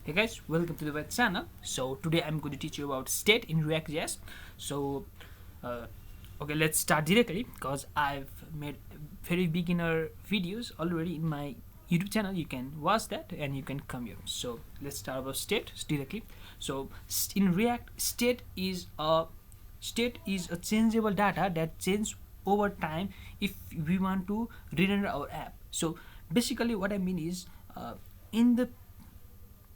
Hey guys, welcome to the web channel. So today I'm going to teach you about state in React.js. So uh, okay, let's start directly because I've made very beginner videos already in my YouTube channel. You can watch that and you can come here. So let's start about state directly. So in React, state is a changeable data that changes over time if we want to render our app. So basically what I mean is in the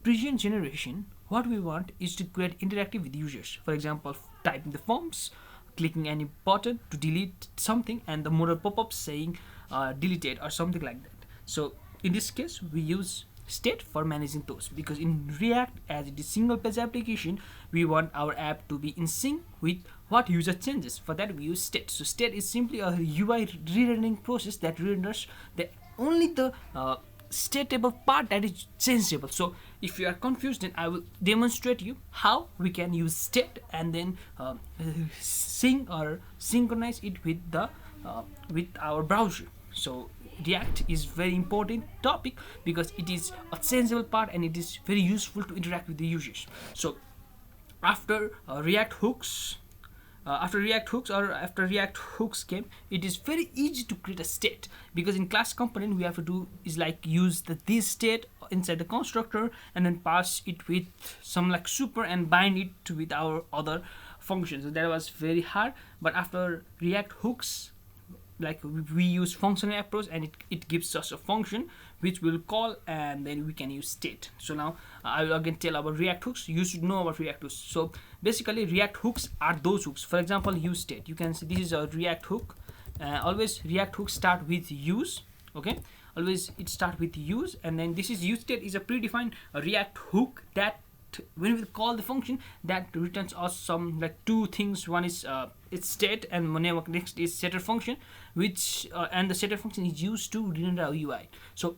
present generation, what we want is to create interactive with users. For example, typing the forms, clicking any button to delete something, and the modal pop-up saying deleted or something like that. So in this case, we use state for managing those, because in React, as it is single page application, we want our app to be in sync with what user changes. For that, we use state. So state is simply a UI re-rendering process that renders the only the stateable part that is changeable. So if you are confused, then I will demonstrate you how we can use state and then sync or synchronize it with the with our browser. So React is very important topic because it is a changeable part and it is very useful to interact with the users. So after after React hooks came, it is very easy to create a state, because in class component we have to do is like use this state inside the constructor and then pass it with some like super and bind it with our other functions. So that was very hard, but after React hooks, like we use functional approach, and it gives us a function which will call, and then we can use state. So now I will again tell about React hooks. You should know about React hooks. So basically React hooks are those hooks. For example, use state, you can see this is a React hook. Always React hooks start with use. Okay, always it start with use, and then this is use state is a predefined React hook that when we call the function that returns us some like two things. One is its state, and next is setter function, which and the setter function is used to render our UI. So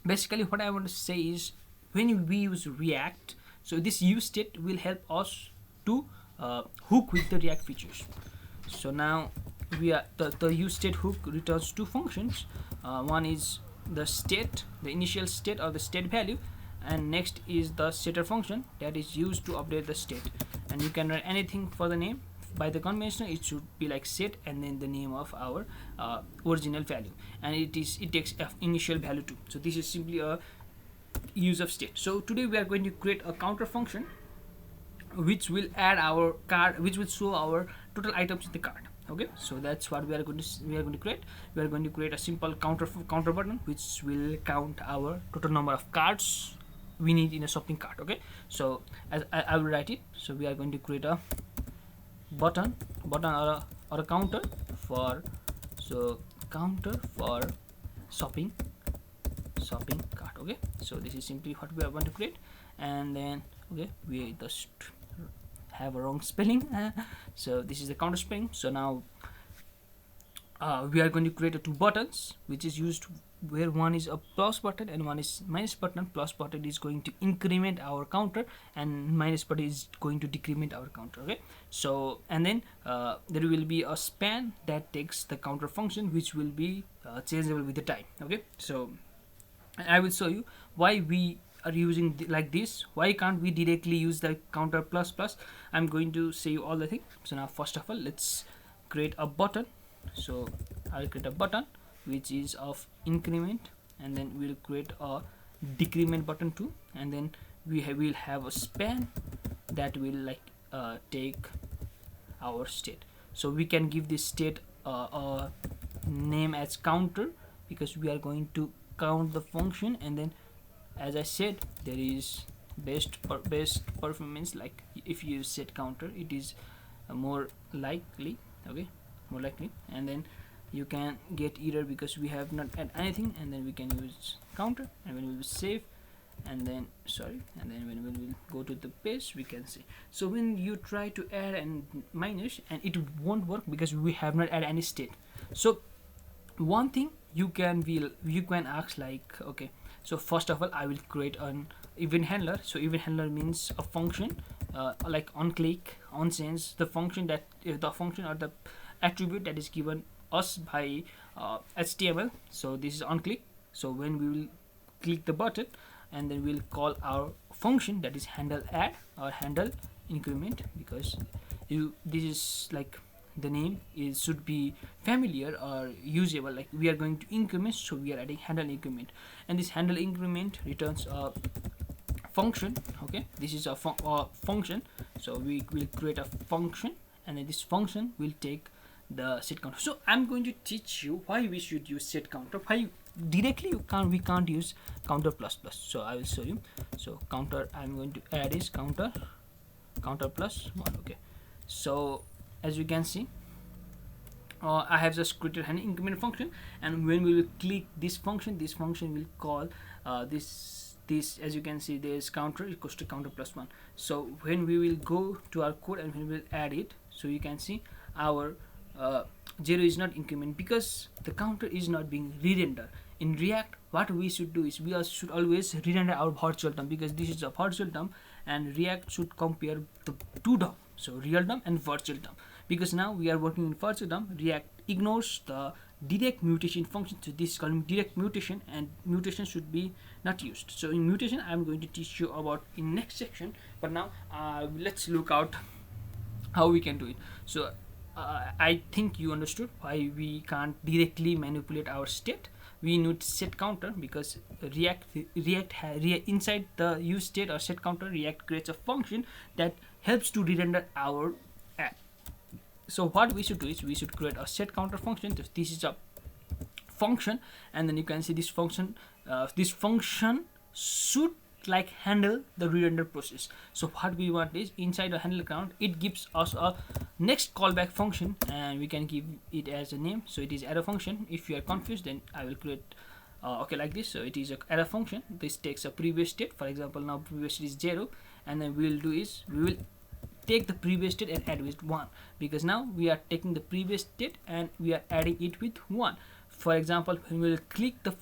basically what I want to say is, when we use React, so this use state will help us to hook with the React features. So now we are the use state hook returns two functions. One is the state, the initial state or the state value, and next is the setter function that is used to update the state. And you can write anything for the name. By the convention, it should be like set and then the name of our original value, and it takes initial value too. So this is simply a use of state. So today we are going to create a counter function which will add our card, which will show our total items in the card. Okay, so that's what we are going to create. We are going to create a simple counter button which will count our total number of cards we need in a shopping cart. Okay, so as I will write it. So we are going to create a button or a counter for shopping cart. Okay, so this is simply what we are going to create. And then okay, we just have a wrong spelling. So this is the counter spelling. So now we are going to create two buttons which is used, where one is a plus button and one is minus button. Plus button is going to increment our counter, and minus button is going to decrement our counter. Okay, so and then there will be a span that takes the counter function, which will be changeable with the time. Okay, so I will show you why we are using like this. Why can't we directly use the counter plus plus? I'm going to say you all the things. So now first of all, let's create a button. So I'll create a button which is of increment, and then we'll create a decrement button too, and then will have a span that will like take our state. So we can give this state a name as counter, because we are going to count the function. And then as I said, there is best performance, like if you set counter, it is more likely. Okay, more likely. And then you can get error because we have not add anything, and then we can use counter, and when we will save, and then when we will go to the page, we can see. So when you try to add and minus, and it won't work because we have not add any state. So one thing you can ask, like, okay, so first of all I will create an event handler. So event handler means a function like on click, on change, the function or the attribute that is given us by HTML. So this is on click. So when we will click the button, and then we'll call our function, that is handle add or handle increment, because this is like the name is should be familiar or usable, like we are going to increment, so we are adding handle increment, and this handle increment returns a function. Okay, this is a function, so we will create a function, and then this function will take the set counter. So I'm going to teach you why we should use set counter. Why directly we can't use counter plus plus, so I will show you. So counter, I'm going to add is counter plus 1. Okay, so as you can see, I have just created an increment function, and when we will click this function will call this, as you can see, there is counter equals to counter plus 1. So when we will go to our code and we will add it, so you can see our 0 is not increment because the counter is not being re-rendered. In React, what we should do is we should always re-render our virtual term, because this is a virtual term, and React should compare the two terms, so real term and virtual term. Because now we are working in virtual term, React ignores the direct mutation function, so this is called direct mutation, and mutation should be not used. So in mutation, I'm going to teach you about in next section, but now let's look out how we can do it. So I think you understood why we can't directly manipulate our state. We need set counter, because React inside the use state or set counter, React creates a function that helps to re-render our app. So what we should do is we should create a set counter function. This is a function, and then you can see this function should like handle the re-render process. So what we want is inside a handle count, it gives us a next callback function, and we can give it as a name. So it is arrow function. If you are confused, then I will create okay like this. So it is a arrow function. This takes a previous state. For example, now previous state is 0, and then we will do is we will take the previous state and add with 1, because now we are taking the previous state and we are adding it with 1. For example, when we will click the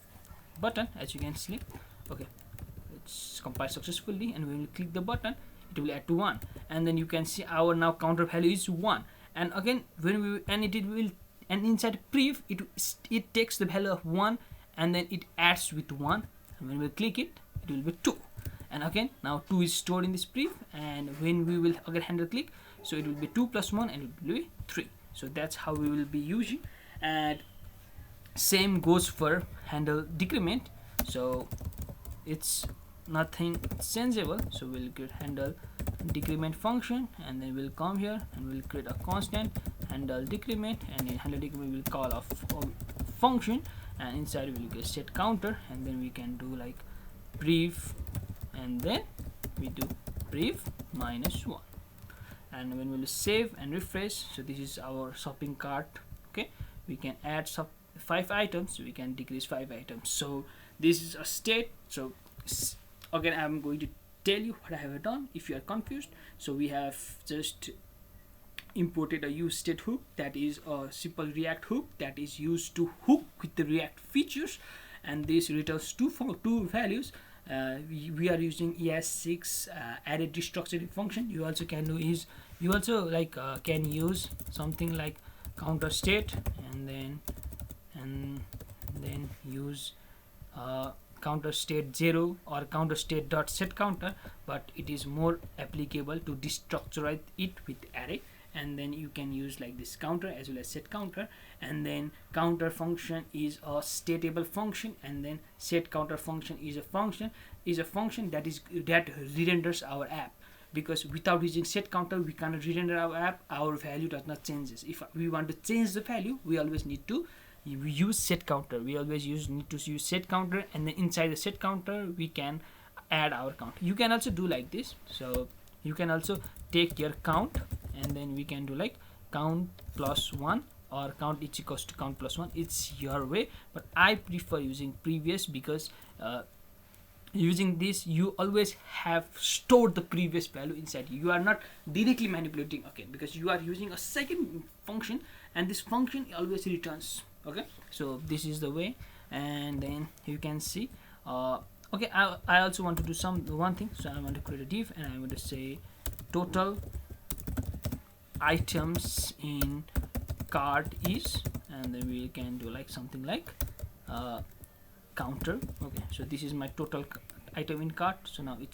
button, as you can see, okay, it's compiled successfully, and when we click the button, it will add to 1, and then you can see our now counter value is 1. And again, when we and inside pref, it takes the value of 1, and then it adds with 1, and when we click it, it will be 2. And again, now 2 is stored in this pref, and when we will again handle click, so it will be 2 plus 1, and it will be 3. So that's how we will be using. And same goes for handle decrement. So it's nothing changeable, so we'll get handle decrement function, and then we'll come here and we'll create a constant handle decrement, and in handle decrement we'll call a function, and inside we'll get set counter, and then we can do like pref, and then we do pref -1, and when we'll save and refresh, so this is our shopping cart. Okay, we can add 5 items, we can decrease 5 items. So this is a state. So again, I'm going to tell you what I have done if you are confused. So we have just imported a useState hook, that is a simple React hook that is used to hook with the React features, and this returns two values. We are using ES6 added destructuring function. You also can do is can use something like counter state, and then use counter state 0 or counter state dot set counter, but it is more applicable to destructure it with array. And then you can use like this counter as well as set counter, and then counter function is a stateable function, and then set counter function is a function that re-renders our app, because without using set counter we cannot re-render our app. Our value does not changes. If we want to change the value, we always need to use set counter. We always need to use set counter, and then inside the set counter we can add our count. You can also do like this. So you can also take your count, and then we can do like count plus 1 or count is equals to count plus 1. It's your way, but I prefer using previous, because using this you always have stored the previous value inside. You are not directly manipulating, okay, because you are using a second function, and this function always returns. Okay, so this is the way. And then you can see okay, I also want to do one thing. So I want to create a div, and I want to say total items in cart is, and then we can do like something like counter. Okay, so this is my total item in cart, so now it's